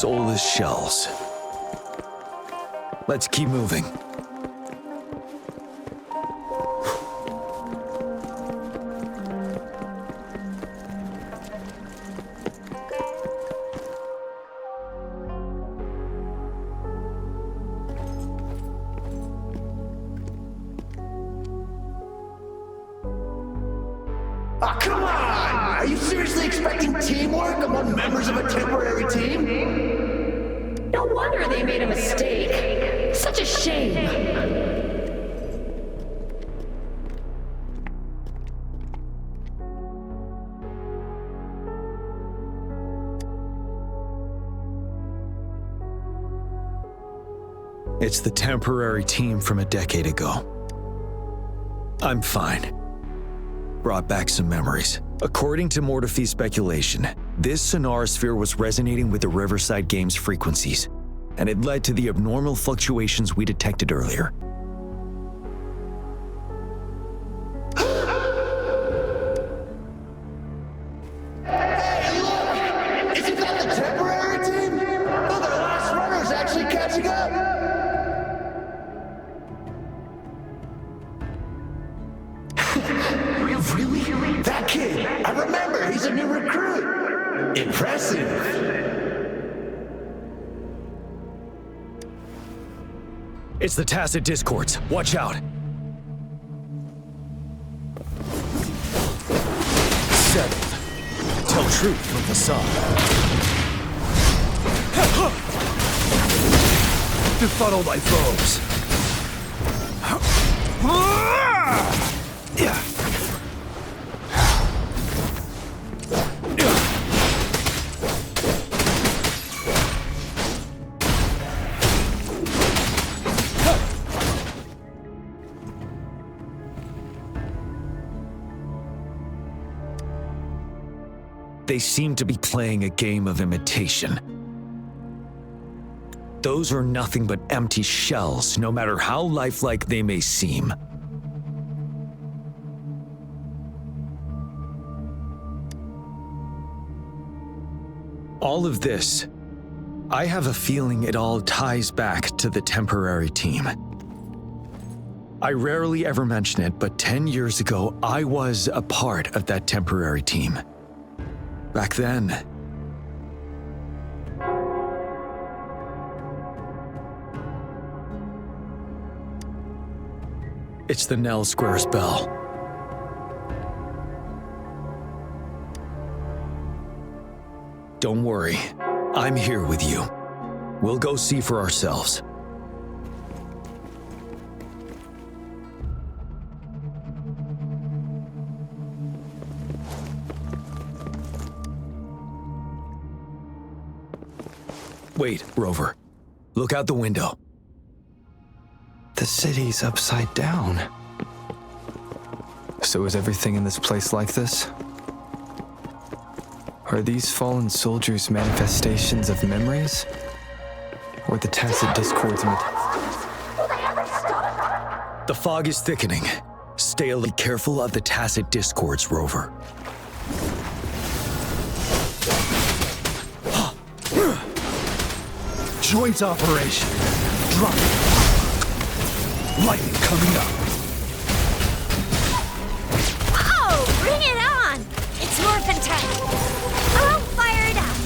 soulless shells. Let's keep moving. Oh, come on! Are you seriously expecting teamwork among members of a temporary team? No wonder they made a mistake. Such a shame. It's the temporary team from a decade ago. I'm fine. Brought back some memories. According to Mortefi's speculation, this sonorosphere was resonating with the Riverside Games frequencies, and it led to the abnormal fluctuations we detected earlier. Hey, look! Isn't that the temporary team? Oh, their last runner's actually catching up! Really? That kid! I remember! He's a new recruit! Impressive! It's the tacit discords. Watch out. Settled. Tell truth from facade. Befuddle my foes. Yeah. They seem to be playing a game of imitation. Those are nothing but empty shells, no matter how lifelike they may seem. All of this, I have a feeling it all ties back to the temporary team. I rarely ever mention it, but 10 years ago, I was a part of that temporary team. Back then, it's the Nell Squares bell. Don't worry, I'm here with you. We'll go see for ourselves. Wait, Rover. Look out the window. The city's upside down. So is everything in this place like this? Are these fallen soldiers manifestations of memories? Or the tacit discords The fog is thickening. Stay a little careful of the tacit discords, Rover. Joint operation. Drop it. Lightning coming up. Oh, bring it on! It's morphin' time. I'll fire it up.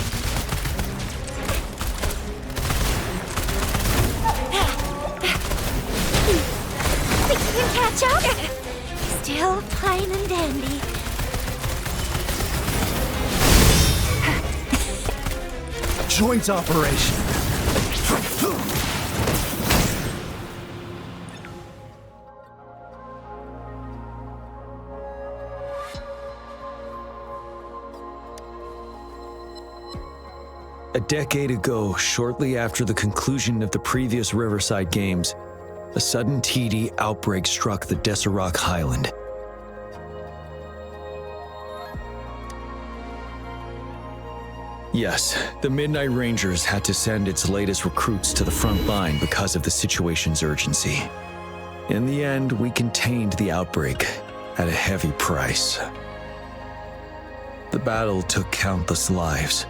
Think you can catch up? Still fine and dandy. Joint operation. A decade ago, shortly after the conclusion of the previous Riverside Games, a sudden TD outbreak struck the Deserac Highland. Yes, the Midnight Rangers had to send its latest recruits to the front line because of the situation's urgency. In the end, we contained the outbreak at a heavy price. The battle took countless lives,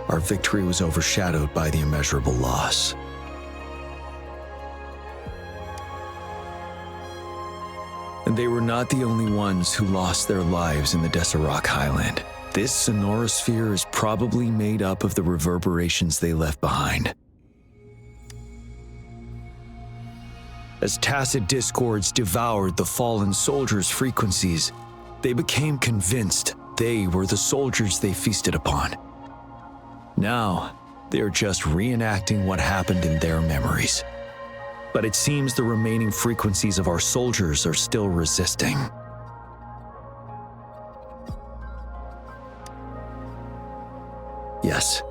our victory was overshadowed by the immeasurable loss. And they were not the only ones who lost their lives in the Desert Highland. This Sonoro sphere is probably made up of the reverberations they left behind. As tacit discords devoured the fallen soldiers' frequencies, they became convinced they were the soldiers they feasted upon. Now, they're just reenacting what happened in their memories. But it seems the remaining frequencies of our soldiers are still resisting. Yes,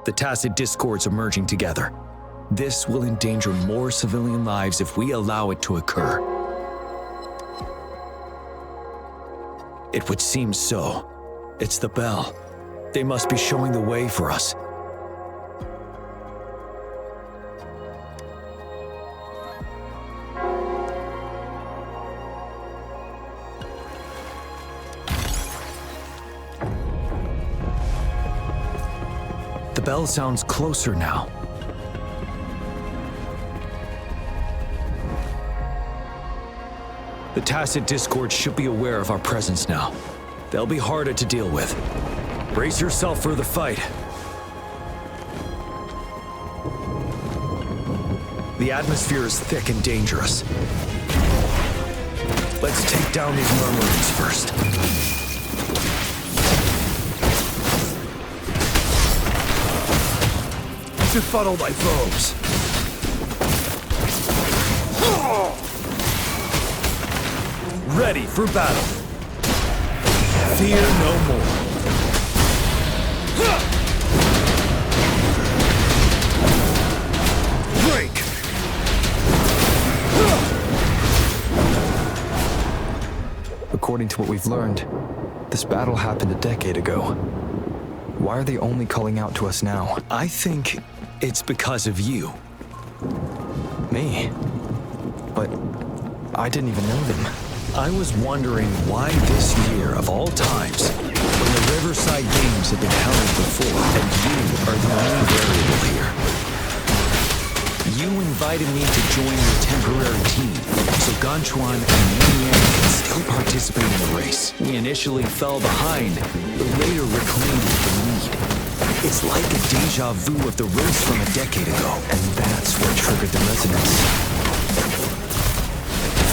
the tacit discords are merging together. This will endanger more civilian lives if we allow it to occur. It would seem so. It's the bell. They must be showing the way for us. The bell sounds closer now. The tacit discord should be aware of our presence now. They'll be harder to deal with. Brace yourself for the fight. The atmosphere is thick and dangerous. Let's take down these murmurings first. Befuddle thy foes. Ready for battle. Fear no more. Break. According to what we've learned, this battle happened a decade ago. Why are they only calling out to us now? I think it's because of you. Me? But I didn't even know them. I was wondering why this year, of all times, when the Riverside Games had been held before, and you are the only variable here. You invited me to join your temporary team, so Ganchuan and Jiyan can still participate in the race. We initially fell behind, but later reclaimed the lead. It's like a deja vu of the race from a decade ago. And that's what triggered the resonance.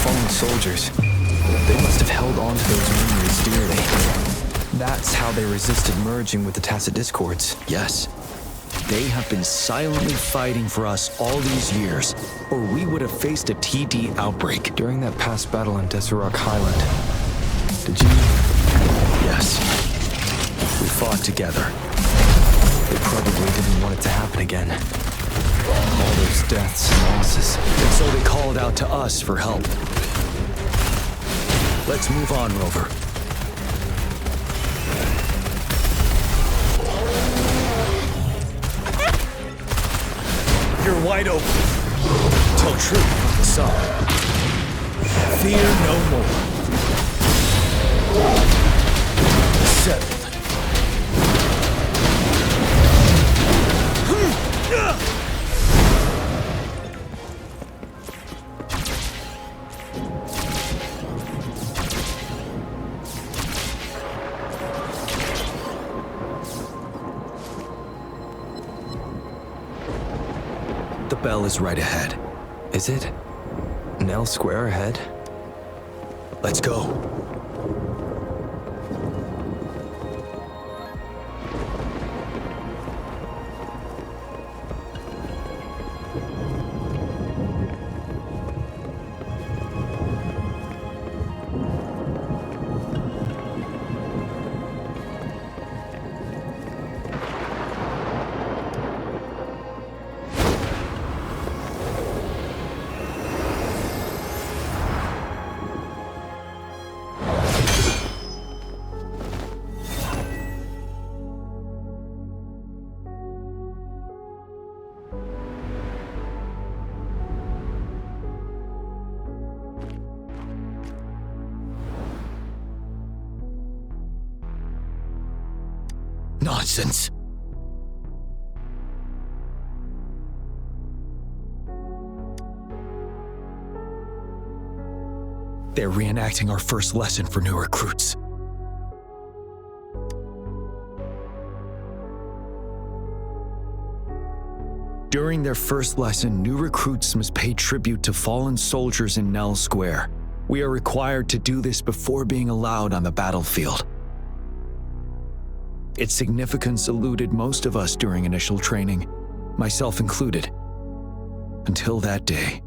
Fallen soldiers. They must have held on to those memories dearly. That's how they resisted merging with the tacit discords. Yes. They have been silently fighting for us all these years, or we would have faced a TD outbreak. During that past battle in Desert Highland, did you... Yes. We fought together. They probably didn't want it to happen again. All those deaths and losses. And so they called out to us for help. Let's move on, Rover. You're wide open. Tell truth, some. Fear no more. Settled. The bell is right ahead. Is it? Nell Square ahead? Let's go. Nonsense. They're reenacting our first lesson for new recruits. During their first lesson, new recruits must pay tribute to fallen soldiers in Nell Square. We are required to do this before being allowed on the battlefield. Its significance eluded most of us during initial training, myself included, until that day.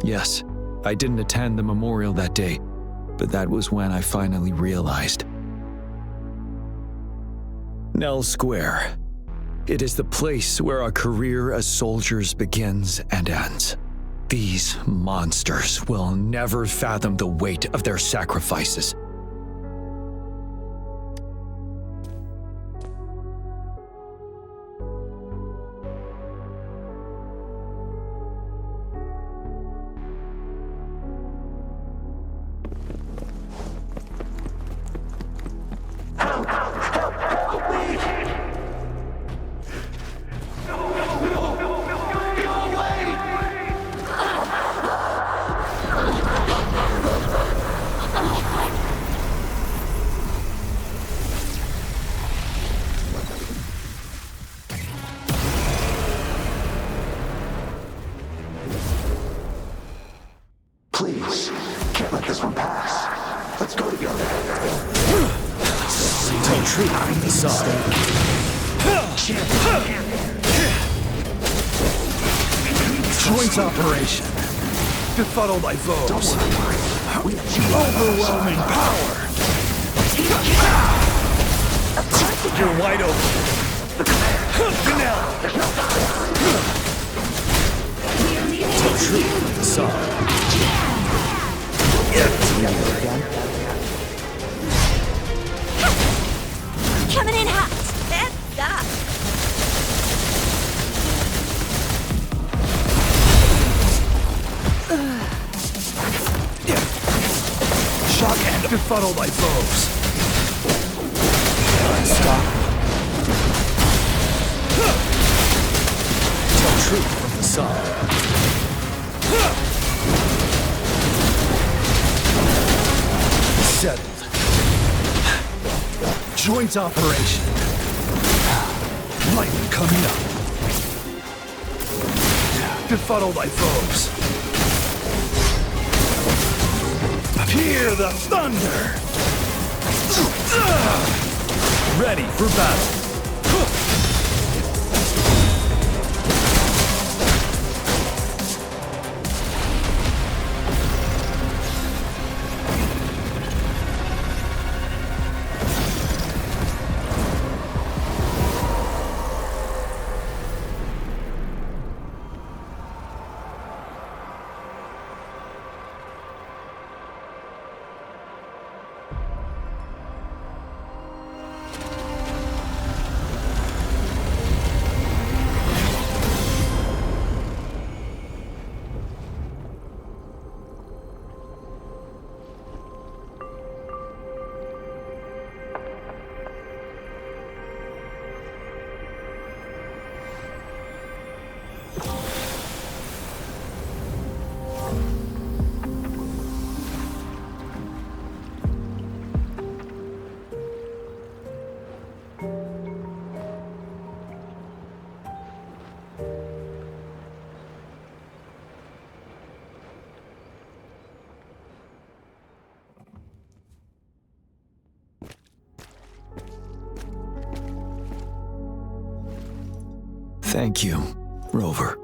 Yes, I didn't attend the memorial that day, but that was when I finally realized. Nell Square. It is the place where our career as soldiers begins and ends. These monsters will never fathom the weight of their sacrifices. Please, can't let this one pass. Let's go together. Tell truth, the side. Joint operation. Befuddled by foes. Overwhelming power. You're wide open. Vanilla. Tell truth, the side. Coming in hot. That's up. Shock and befuddled by foes. Stop. Tell truth from the side. Settled. Joint operation. Lightning coming up. Befuddled by foes. Hear the thunder! Ready for battle. Thank you, Rover.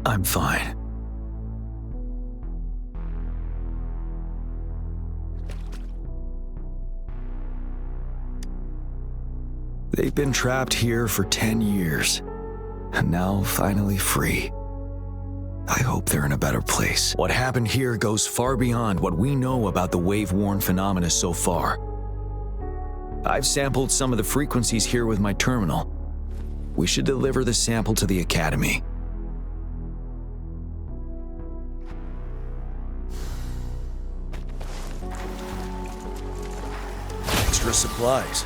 I'm fine. They've been trapped here for 10 years, and now finally free. I hope they're in a better place. What happened here goes far beyond what we know about the wave-worn phenomena so far. I've sampled some of the frequencies here with my terminal. We should deliver the sample to the Academy. Extra supplies.